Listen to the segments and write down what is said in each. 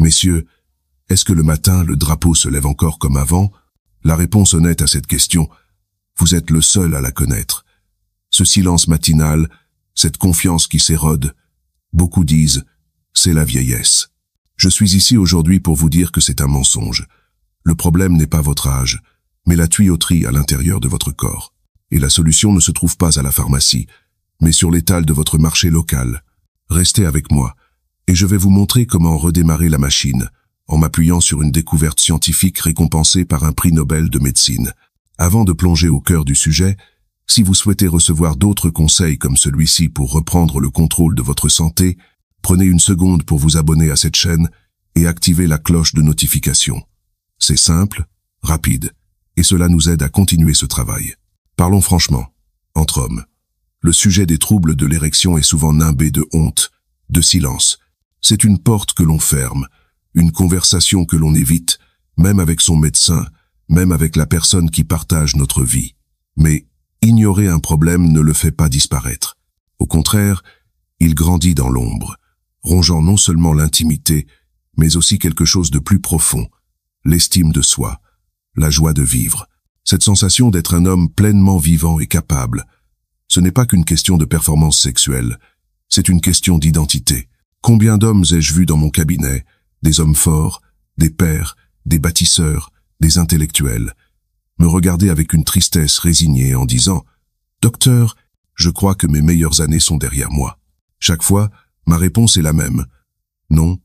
Messieurs, est-ce que le matin, le drapeau se lève encore comme avant? La réponse honnête à cette question, vous êtes le seul à la connaître. Ce silence matinal, cette confiance qui s'érode, beaucoup disent, c'est la vieillesse. Je suis ici aujourd'hui pour vous dire que c'est un mensonge. Le problème n'est pas votre âge, mais la tuyauterie à l'intérieur de votre corps. Et la solution ne se trouve pas à la pharmacie, mais sur l'étal de votre marché local. Restez avec moi, et je vais vous montrer comment redémarrer la machine, en m'appuyant sur une découverte scientifique récompensée par un prix Nobel de médecine. Avant de plonger au cœur du sujet, si vous souhaitez recevoir d'autres conseils comme celui-ci pour reprendre le contrôle de votre santé, prenez une seconde pour vous abonner à cette chaîne et activer la cloche de notification. C'est simple, rapide, et cela nous aide à continuer ce travail. Parlons franchement, entre hommes. Le sujet des troubles de l'érection est souvent nimbé de honte, de silence. C'est une porte que l'on ferme, une conversation que l'on évite, même avec son médecin, même avec la personne qui partage notre vie. Mais ignorer un problème ne le fait pas disparaître. Au contraire, il grandit dans l'ombre, rongeant non seulement l'intimité, mais aussi quelque chose de plus profond, l'estime de soi, la joie de vivre. Cette sensation d'être un homme pleinement vivant et capable, ce n'est pas qu'une question de performance sexuelle, c'est une question d'identité. Combien d'hommes ai-je vu dans mon cabinet, des hommes forts, des pères, des bâtisseurs, des intellectuels, me regarder avec une tristesse résignée en disant « Docteur, je crois que mes meilleures années sont derrière moi. » Chaque fois, ma réponse est la même. Non,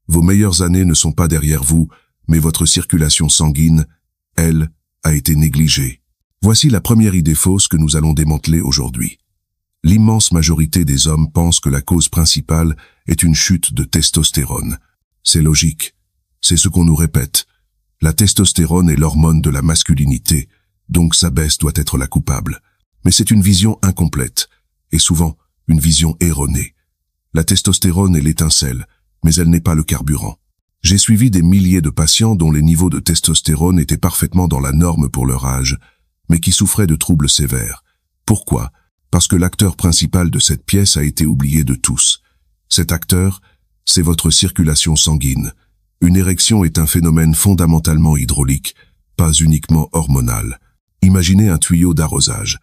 vos meilleures années ne sont pas derrière vous, mais votre circulation sanguine, elle, a été négligée. Voici la première idée fausse que nous allons démanteler aujourd'hui. L'immense majorité des hommes pensent que la cause principale est une chute de testostérone. C'est logique. C'est ce qu'on nous répète. La testostérone est l'hormone de la masculinité, donc sa baisse doit être la coupable. Mais c'est une vision incomplète, et souvent une vision erronée. La testostérone est l'étincelle, mais elle n'est pas le carburant. J'ai suivi des milliers de patients dont les niveaux de testostérone étaient parfaitement dans la norme pour leur âge, mais qui souffraient de troubles sévères. Pourquoi? Parce que l'acteur principal de cette pièce a été oublié de tous. Cet acteur, c'est votre circulation sanguine. Une érection est un phénomène fondamentalement hydraulique, pas uniquement hormonal. Imaginez un tuyau d'arrosage.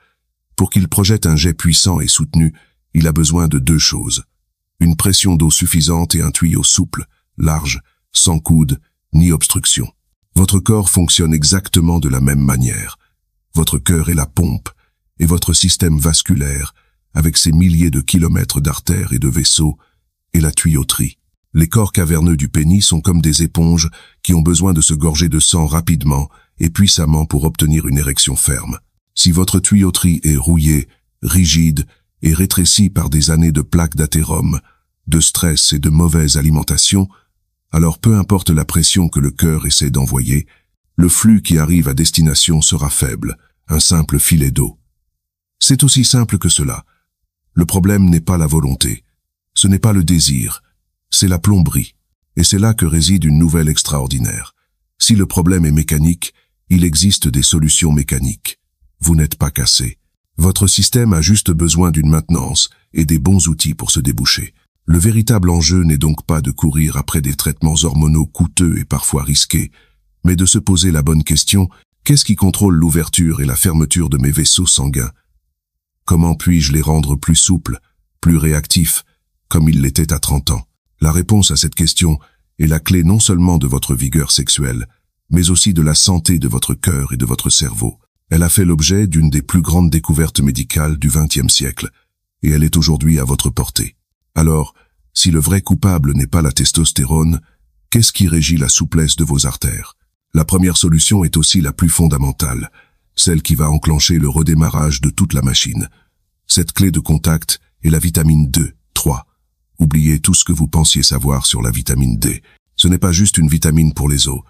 Pour qu'il projette un jet puissant et soutenu, il a besoin de deux choses. Une pression d'eau suffisante et un tuyau souple, large, sans coude, ni obstruction. Votre corps fonctionne exactement de la même manière. Votre cœur est la pompe, et votre système vasculaire, avec ses milliers de kilomètres d'artères et de vaisseaux, est la tuyauterie. Les corps caverneux du pénis sont comme des éponges qui ont besoin de se gorger de sang rapidement et puissamment pour obtenir une érection ferme. Si votre tuyauterie est rouillée, rigide et rétrécie par des années de plaques d'athérome, de stress et de mauvaise alimentation, alors peu importe la pression que le cœur essaie d'envoyer, le flux qui arrive à destination sera faible, un simple filet d'eau. C'est aussi simple que cela. Le problème n'est pas la volonté, ce n'est pas le désir, c'est la plomberie. Et c'est là que réside une nouvelle extraordinaire. Si le problème est mécanique, il existe des solutions mécaniques. Vous n'êtes pas cassé. Votre système a juste besoin d'une maintenance et des bons outils pour se déboucher. Le véritable enjeu n'est donc pas de courir après des traitements hormonaux coûteux et parfois risqués, mais de se poser la bonne question, qu'est-ce qui contrôle l'ouverture et la fermeture de mes vaisseaux sanguins? Comment puis-je les rendre plus souples, plus réactifs, comme ils l'étaient à 30 ans? La réponse à cette question est la clé non seulement de votre vigueur sexuelle, mais aussi de la santé de votre cœur et de votre cerveau. Elle a fait l'objet d'une des plus grandes découvertes médicales du XXe siècle, et elle est aujourd'hui à votre portée. Alors, si le vrai coupable n'est pas la testostérone, qu'est-ce qui régit la souplesse de vos artères? La première solution est aussi la plus fondamentale, celle qui va enclencher le redémarrage de toute la machine. Cette clé de contact est la vitamine D3. Oubliez tout ce que vous pensiez savoir sur la vitamine D. Ce n'est pas juste une vitamine pour les os,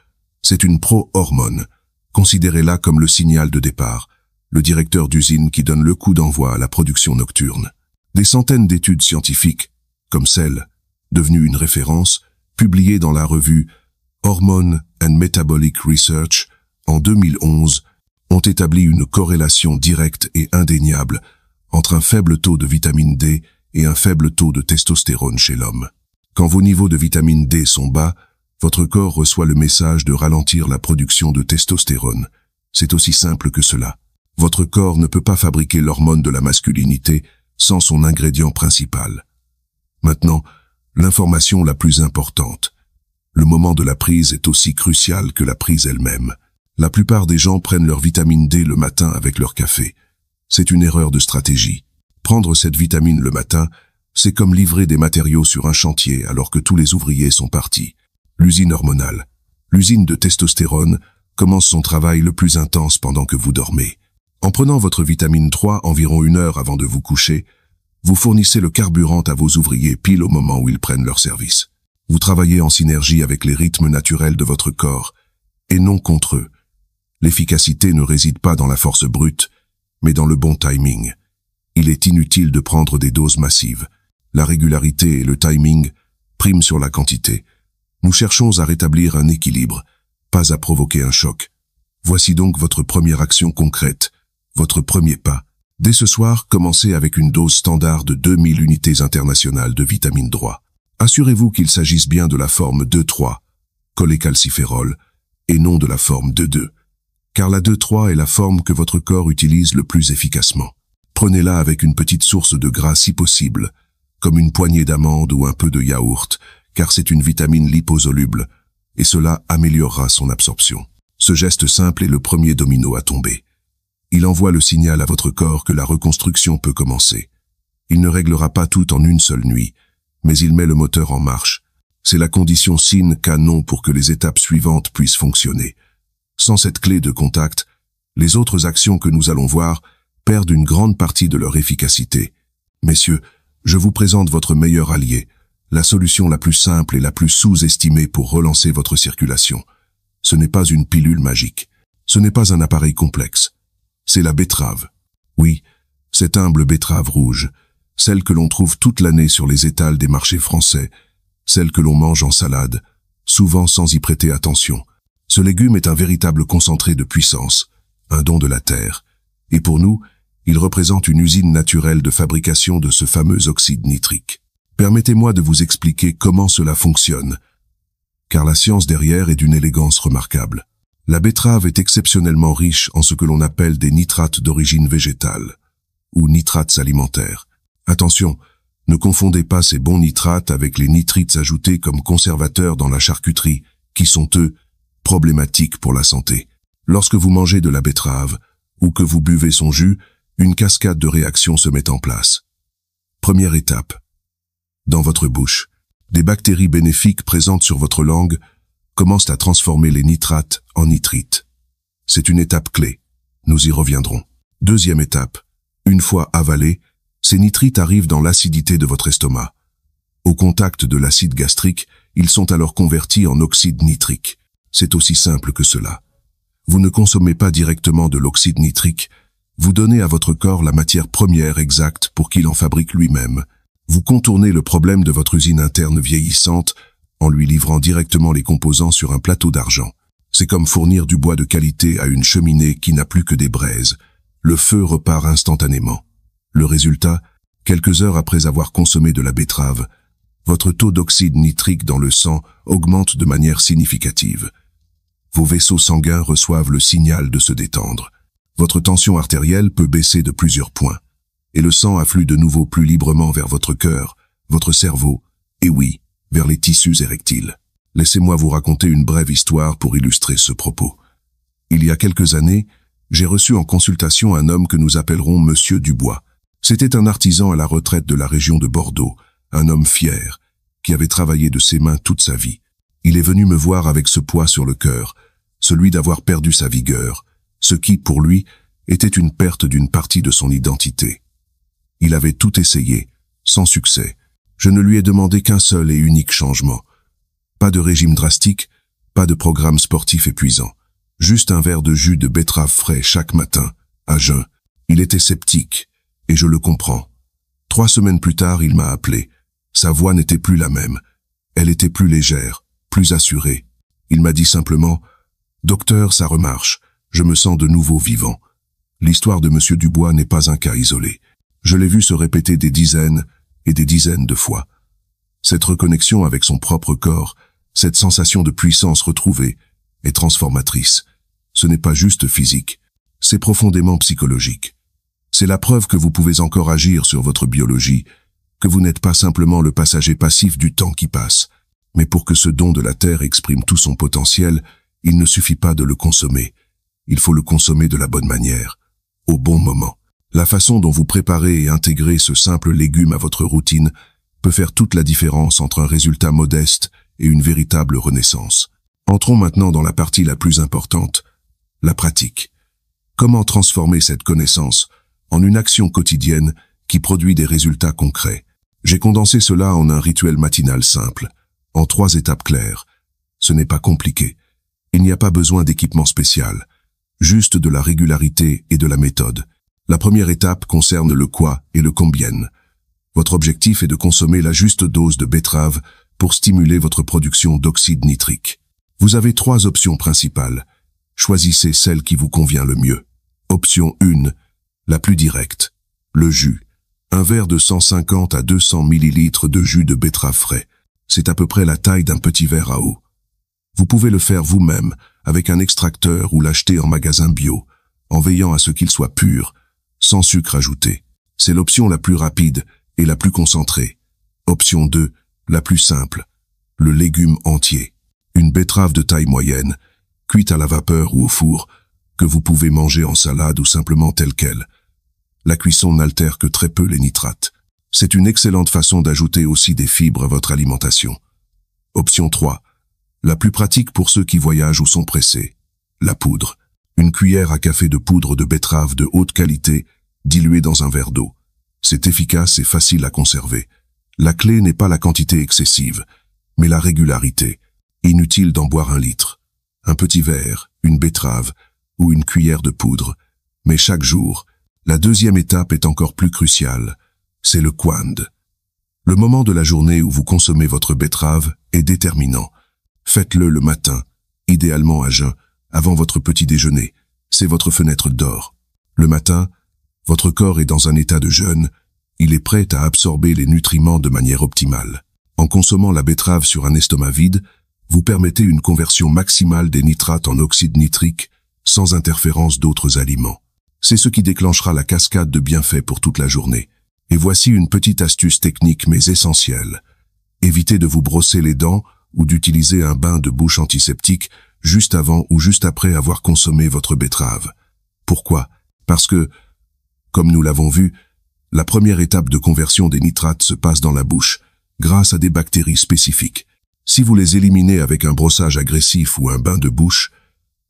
c'est une pro-hormone. Considérez-la comme le signal de départ, le directeur d'usine qui donne le coup d'envoi à la production nocturne. Des centaines d'études scientifiques, comme celle, devenue une référence, publiée dans la revue Hormone and Metabolic Research en 2011, ont établi une corrélation directe et indéniable entre un faible taux de vitamine D et un faible taux de testostérone chez l'homme. Quand vos niveaux de vitamine D sont bas, Votre corps reçoit le message de ralentir la production de testostérone. C'est aussi simple que cela. Votre corps ne peut pas fabriquer l'hormone de la masculinité sans son ingrédient principal. Maintenant, l'information la plus importante. Le moment de la prise est aussi crucial que la prise elle-même. La plupart des gens prennent leur vitamine D le matin avec leur café. C'est une erreur de stratégie. Prendre cette vitamine le matin, c'est comme livrer des matériaux sur un chantier alors que tous les ouvriers sont partis. L'usine hormonale, l'usine de testostérone, commence son travail le plus intense pendant que vous dormez. En prenant votre vitamine 3 environ 1 heure avant de vous coucher, vous fournissez le carburant à vos ouvriers pile au moment où ils prennent leur service. Vous travaillez en synergie avec les rythmes naturels de votre corps, et non contre eux. L'efficacité ne réside pas dans la force brute, mais dans le bon timing. Il est inutile de prendre des doses massives. La régularité et le timing priment sur la quantité. Nous cherchons à rétablir un équilibre, pas à provoquer un choc. Voici donc votre première action concrète, votre premier pas. Dès ce soir, commencez avec une dose standard de 2000 unités internationales de vitamine D. Assurez-vous qu'il s'agisse bien de la forme 2,3, cholécalciférol, et non de la forme 2,2, car la 2,3 est la forme que votre corps utilise le plus efficacement. Prenez-la avec une petite source de gras si possible, comme une poignée d'amandes ou un peu de yaourt, car c'est une vitamine liposoluble, et cela améliorera son absorption. Ce geste simple est le premier domino à tomber. Il envoie le signal à votre corps que la reconstruction peut commencer. Il ne réglera pas tout en une seule nuit, mais il met le moteur en marche. C'est la condition sine qua non pour que les étapes suivantes puissent fonctionner. Sans cette clé de contact, les autres actions que nous allons voir perdent une grande partie de leur efficacité. Messieurs, je vous présente votre meilleur allié, la solution la plus simple et la plus sous-estimée pour relancer votre circulation. Ce n'est pas une pilule magique. Ce n'est pas un appareil complexe. C'est la betterave. Oui, cette humble betterave rouge, celle que l'on trouve toute l'année sur les étals des marchés français, celle que l'on mange en salade, souvent sans y prêter attention. Ce légume est un véritable concentré de puissance, un don de la terre. Et pour nous, il représente une usine naturelle de fabrication de ce fameux oxyde nitrique. Permettez-moi de vous expliquer comment cela fonctionne, car la science derrière est d'une élégance remarquable. La betterave est exceptionnellement riche en ce que l'on appelle des nitrates d'origine végétale, ou nitrates alimentaires. Attention, ne confondez pas ces bons nitrates avec les nitrites ajoutés comme conservateurs dans la charcuterie, qui sont, eux, problématiques pour la santé. Lorsque vous mangez de la betterave, ou que vous buvez son jus, une cascade de réactions se met en place. Première étape. Dans votre bouche, des bactéries bénéfiques présentes sur votre langue commencent à transformer les nitrates en nitrites. C'est une étape clé. Nous y reviendrons. Deuxième étape. Une fois avalés, ces nitrites arrivent dans l'acidité de votre estomac. Au contact de l'acide gastrique, ils sont alors convertis en oxyde nitrique. C'est aussi simple que cela. Vous ne consommez pas directement de l'oxyde nitrique, vous donnez à votre corps la matière première exacte pour qu'il en fabrique lui-même. Vous contournez le problème de votre usine interne vieillissante en lui livrant directement les composants sur un plateau d'argent. C'est comme fournir du bois de qualité à une cheminée qui n'a plus que des braises. Le feu repart instantanément. Le résultat, quelques heures après avoir consommé de la betterave, votre taux d'oxyde nitrique dans le sang augmente de manière significative. Vos vaisseaux sanguins reçoivent le signal de se détendre. Votre tension artérielle peut baisser de plusieurs points, et le sang afflue de nouveau plus librement vers votre cœur, votre cerveau, et oui, vers les tissus érectiles. Laissez-moi vous raconter une brève histoire pour illustrer ce propos. Il y a quelques années, j'ai reçu en consultation un homme que nous appellerons Monsieur Dubois. C'était un artisan à la retraite de la région de Bordeaux, un homme fier, qui avait travaillé de ses mains toute sa vie. Il est venu me voir avec ce poids sur le cœur, celui d'avoir perdu sa vigueur, ce qui, pour lui, était une perte d'une partie de son identité. Il avait tout essayé, sans succès. Je ne lui ai demandé qu'un seul et unique changement. Pas de régime drastique, pas de programme sportif épuisant. Juste un verre de jus de betterave frais chaque matin, à jeun. Il était sceptique, et je le comprends. 3 semaines plus tard, il m'a appelé. Sa voix n'était plus la même. Elle était plus légère, plus assurée. Il m'a dit simplement « Docteur, ça remarche. Je me sens de nouveau vivant. » L'histoire de Monsieur Dubois n'est pas un cas isolé. Je l'ai vu se répéter des dizaines et des dizaines de fois. Cette reconnexion avec son propre corps Cette sensation de puissance retrouvée est transformatrice. Ce n'est pas juste physique, c'est profondément psychologique. C'est la preuve que vous pouvez encore agir sur votre biologie, que vous n'êtes pas simplement le passager passif du temps qui passe. Mais pour que ce don de la Terre exprime tout son potentiel, il ne suffit pas de le consommer. Il faut le consommer de la bonne manière, au bon moment. La façon dont vous préparez et intégrez ce simple légume à votre routine peut faire toute la différence entre un résultat modeste et une véritable renaissance. Entrons maintenant dans la partie la plus importante, la pratique. Comment transformer cette connaissance en une action quotidienne qui produit des résultats concrets? J'ai condensé cela en un rituel matinal simple, en 3 étapes claires. Ce n'est pas compliqué. Il n'y a pas besoin d'équipement spécial, juste de la régularité et de la méthode. La première étape concerne le quoi et le combien. Votre objectif est de consommer la juste dose de betterave pour stimuler votre production d'oxyde nitrique. Vous avez 3 options principales. Choisissez celle qui vous convient le mieux. Option 1, la plus directe, le jus. Un verre de 150 à 200 ml de jus de betterave frais. C'est à peu près la taille d'un petit verre à eau. Vous pouvez le faire vous-même avec un extracteur ou l'acheter en magasin bio, en veillant à ce qu'il soit pur, sans sucre ajouté. C'est l'option la plus rapide et la plus concentrée. Option 2, la plus simple, le légume entier. Une betterave de taille moyenne, cuite à la vapeur ou au four, que vous pouvez manger en salade ou simplement telle qu'elle. La cuisson n'altère que très peu les nitrates. C'est une excellente façon d'ajouter aussi des fibres à votre alimentation. Option 3, la plus pratique pour ceux qui voyagent ou sont pressés, la poudre. Une cuillère à café de poudre de betterave de haute qualité, diluée dans un verre d'eau. C'est efficace et facile à conserver. La clé n'est pas la quantité excessive, mais la régularité. Inutile d'en boire 1 litre. Un petit verre, une betterave ou une cuillère de poudre. Mais chaque jour, la deuxième étape est encore plus cruciale. C'est le quand. Le moment de la journée où vous consommez votre betterave est déterminant. Faites-le le matin, idéalement à jeun, avant votre petit déjeuner. C'est votre fenêtre d'or. Le matin, votre corps est dans un état de jeûne. Il est prêt à absorber les nutriments de manière optimale. En consommant la betterave sur un estomac vide, vous permettez une conversion maximale des nitrates en oxyde nitrique, sans interférence d'autres aliments. C'est ce qui déclenchera la cascade de bienfaits pour toute la journée. Et voici une petite astuce technique mais essentielle. Évitez de vous brosser les dents ou d'utiliser un bain de bouche antiseptique juste avant ou juste après avoir consommé votre betterave. Pourquoi? Parce que, comme nous l'avons vu, la première étape de conversion des nitrates se passe dans la bouche, grâce à des bactéries spécifiques. Si vous les éliminez avec un brossage agressif ou un bain de bouche,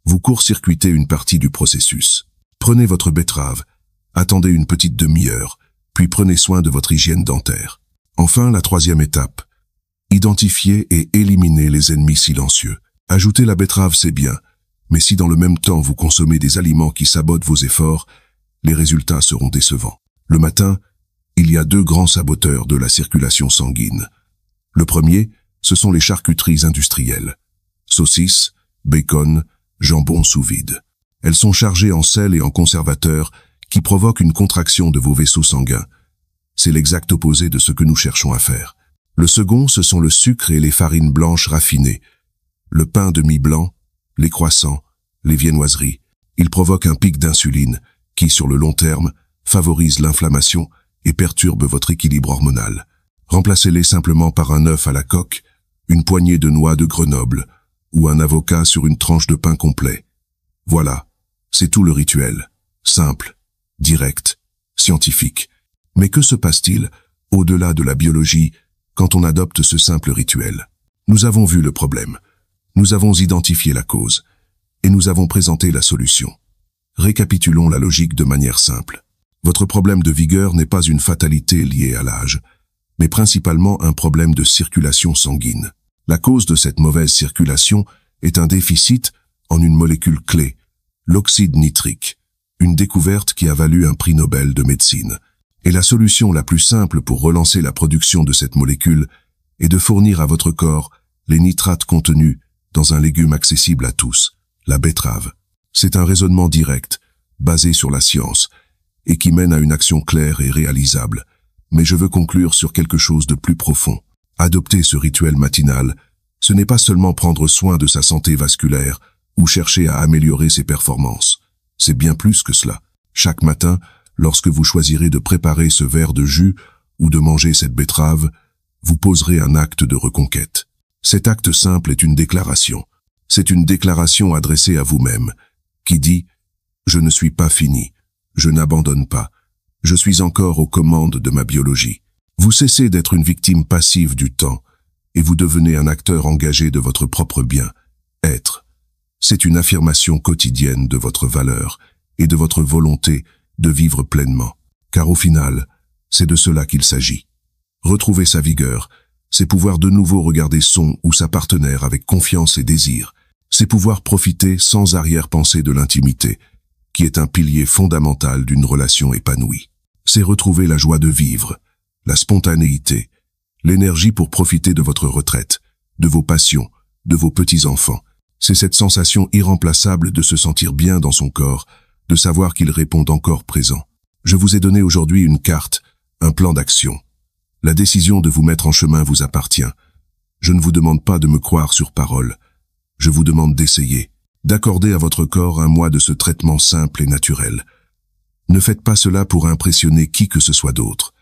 vous court-circuitez une partie du processus. Prenez votre betterave, attendez une petite demi-heure, puis prenez soin de votre hygiène dentaire. Enfin, la troisième étape. Identifiez et éliminez les ennemis silencieux. Ajouter la betterave, c'est bien, mais si dans le même temps vous consommez des aliments qui sabotent vos efforts, les résultats seront décevants. Le matin, il y a 2 grands saboteurs de la circulation sanguine. Le premier, ce sont les charcuteries industrielles. Saucisses, bacon, jambon sous vide. Elles sont chargées en sel et en conservateurs qui provoquent une contraction de vos vaisseaux sanguins. C'est l'exact opposé de ce que nous cherchons à faire. Le second, ce sont le sucre et les farines blanches raffinées. Le pain de mie blanc, les croissants, les viennoiseries. Ils provoquent un pic d'insuline qui, sur le long terme, favorise l'inflammation et perturbe votre équilibre hormonal. Remplacez-les simplement par un œuf à la coque, une poignée de noix de Grenoble ou un avocat sur une tranche de pain complet. Voilà, c'est tout le rituel. Simple, direct, scientifique. Mais que se passe-t-il, au-delà de la biologie, quand on adopte ce simple rituel? Nous avons vu le problème, nous avons identifié la cause, et nous avons présenté la solution. Récapitulons la logique de manière simple. Votre problème de vigueur n'est pas une fatalité liée à l'âge, mais principalement un problème de circulation sanguine. La cause de cette mauvaise circulation est un déficit en une molécule clé, l'oxyde nitrique, une découverte qui a valu un prix Nobel de médecine. Et la solution la plus simple pour relancer la production de cette molécule est de fournir à votre corps les nitrates contenus dans un légume accessible à tous, la betterave. C'est un raisonnement direct, basé sur la science, et qui mène à une action claire et réalisable. Mais je veux conclure sur quelque chose de plus profond. Adopter ce rituel matinal Ce n'est pas seulement prendre soin de sa santé vasculaire ou chercher à améliorer ses performances. C'est bien plus que cela. Chaque matin, lorsque vous choisirez de préparer ce verre de jus ou de manger cette betterave, vous poserez un acte de reconquête. Cet acte simple est une déclaration. C'est une déclaration adressée à vous-même, qui dit « Je ne suis pas fini, je n'abandonne pas, je suis encore aux commandes de ma biologie ». Vous cessez d'être une victime passive du temps, et vous devenez un acteur engagé de votre propre bien, être. C'est une affirmation quotidienne de votre valeur et de votre volonté de vivre pleinement. Car au final, c'est de cela qu'il s'agit. Retrouver sa vigueur, c'est pouvoir de nouveau regarder son ou sa partenaire avec confiance et désir. C'est pouvoir profiter sans arrière-pensée de l'intimité, qui est un pilier fondamental d'une relation épanouie. C'est retrouver la joie de vivre, la spontanéité, l'énergie pour profiter de votre retraite, de vos passions, de vos petits-enfants. C'est cette sensation irremplaçable de se sentir bien dans son corps, de savoir qu'il répond encore présent. Je vous ai donné aujourd'hui une carte, un plan d'action. La décision de vous mettre en chemin vous appartient. Je ne vous demande pas de me croire sur parole. Je vous demande d'essayer, d'accorder à votre corps un mois de ce traitement simple et naturel. Ne faites pas cela pour impressionner qui que ce soit d'autre.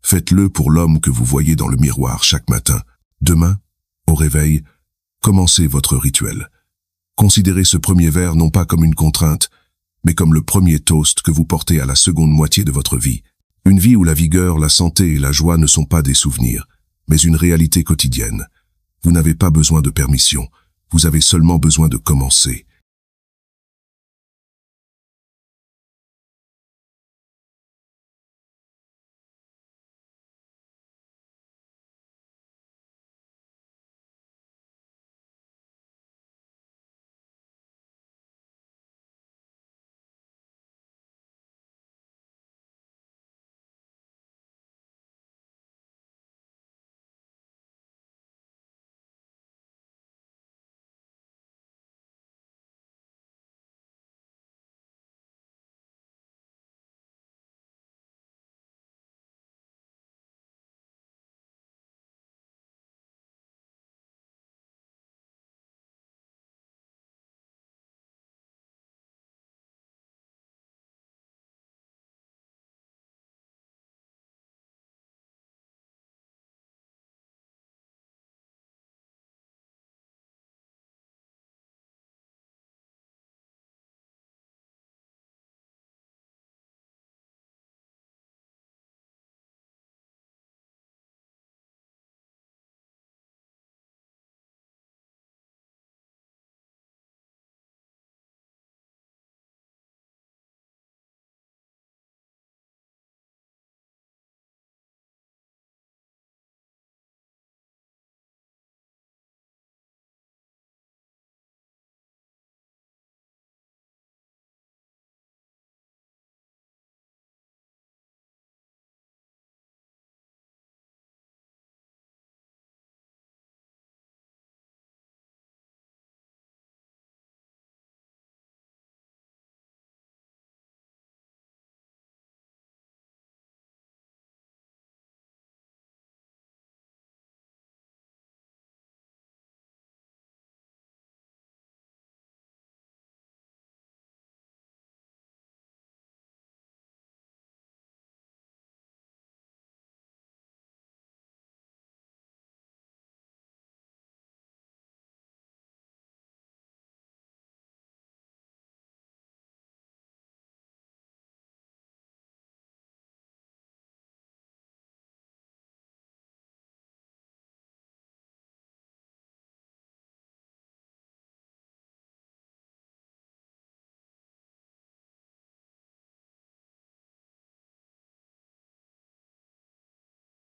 Faites-le pour l'homme que vous voyez dans le miroir chaque matin. Demain, au réveil, commencez votre rituel. Considérez ce premier verre non pas comme une contrainte, mais comme le premier toast que vous portez à la seconde moitié de votre vie. Une vie où la vigueur, la santé et la joie ne sont pas des souvenirs, mais une réalité quotidienne. Vous n'avez pas besoin de permission, vous avez seulement besoin de commencer.